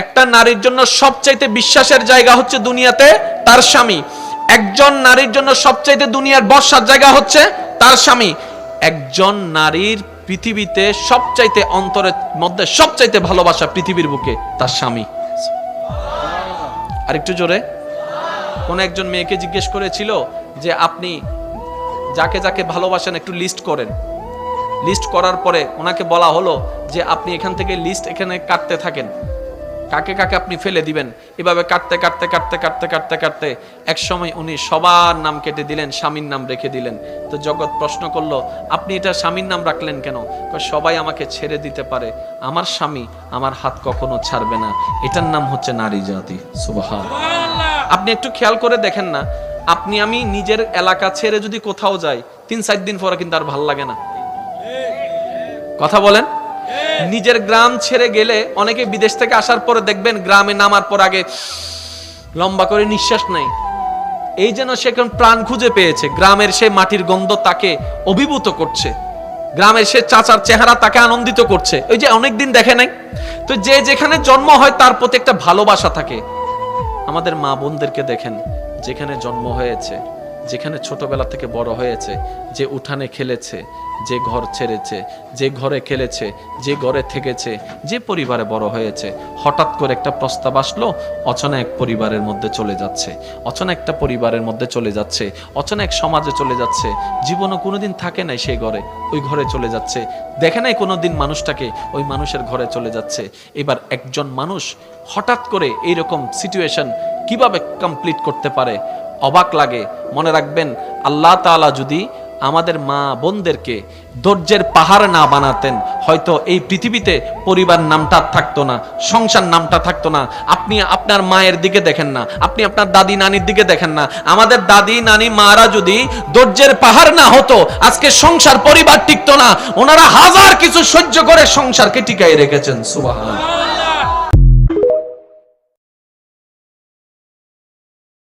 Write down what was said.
একটা নারীর জন্য সবচাইতে বিশ্বাসের জায়গা হচ্ছে দুনিয়াতে তার স্বামী। একজন নারীর জন্য সবচাইতে দুনিয়ার ভরসার জায়গা হচ্ছে তার স্বামী। একজন নারীর পৃথিবীতে সবচাইতে অন্তরের মধ্যে সবচাইতে ভালোবাসা পৃথিবীর বুকে তার স্বামী। আর একটু জোরে। কোন একজন মেয়েকে জিজ্ঞেস করেছিল যে আপনি যাকে যাকে ভালোবাসেন একটু লিস্ট করেন। লিস্ট করার পরে ওনাকে বলা হলো যে আপনি এখান থেকে লিস্ট এখানে কাটতে থাকেন, কাকে কাকে আপনি ফেলে দিবেন। এভাবে কাটতে কাটতে কাটতে কাটতে কাটতে কাটতে এক সময় উনি সবার নাম কেটে দিলেন, স্বামীর নাম রেখে দিলেন। তো জগৎ প্রশ্ন করলো, আপনি এটা স্বামীর নাম রাখলেন কেন? সবাই আমাকে ছেড়ে দিতে পারে, আমার স্বামী আমার হাত কখনো ছাড়বে না, এটার নাম হচ্ছে নারী জাতি। সুবহানাল্লাহ। আপনি একটু খেয়াল করে দেখেন না, আপনি আমি নিজের এলাকা ছেড়ে যদি কোথাও যাই 3-4 দিন পরে কিন্তু আর ভাল লাগে না। কথা বলেন। নিজের গ্রাম ছেড়ে গেলে অনেকে বিদেশ থেকে আসার পরে দেখবেন গ্রামে নামার পর আগে লম্বা করে নিঃশ্বাস নেয়, এই যেন সে কোন প্রাণ খুঁজে পেয়েছে। গ্রামের সে মাটির গন্ধ তাকে অভিভূত করছে, গ্রামের সে চাচার চেহারা তাকে আনন্দিত করছে। ওই যে অনেকদিন দেখে নাই তো, যে যেখানে জন্ম হয় তার প্রতি একটা ভালোবাসা থাকে। আমাদের মা বোনদেরকে দেখেন, যেখানে জন্ম হয়েছে, যেখানে ছোটবেলা থেকে বড় হয়েছে, যে উঠানে খেলেছে, যে ঘর ছেড়েছে, যে ঘরে খেলেছে, যে ঘরে থেকেছে, যে পরিবারে বড় হয়েছে, হঠাৎ করে একটা প্রস্তাব আসলো, অচেনা এক পরিবারের মধ্যে চলে যাচ্ছে, অচেনা একটা পরিবারের মধ্যে চলে যাচ্ছে, অচেনা এক সমাজে চলে যাচ্ছে। জীবনও কোনোদিন থাকে নাই সেই ঘরে, ওই ঘরে চলে যাচ্ছে। দেখে নাই কোনোদিন মানুষটাকে, ওই মানুষের ঘরে চলে যাচ্ছে। এবার একজন মানুষ হঠাৎ করে এইরকম সিচুয়েশন কিভাবে কমপ্লিট করতে পারে, অবাক লাগে। মনে রাখবেন, আল্লাহ তাআলা যদি আমাদের মা বোনদেরকে ধৈর্যের পাহাড় না বানাতেন, হয়তো এই পৃথিবীতে পরিবার নামটা থাকতো না, সংসার নামটা থাকতো না। আপনি আপনার মায়ের দিকে দেখেন না, আপনি আপনার দাদি নানির দিকে দেখেন না। আমাদের দাদি নানি মারা যদি ধৈর্যের পাহাড় না হতো, আজকে সংসার পরিবার টিকতো না। ওনারা হাজার কিছু সহ্য করে সংসারকে টিকাই রেখেছেন। সুবহানাল্লাহ।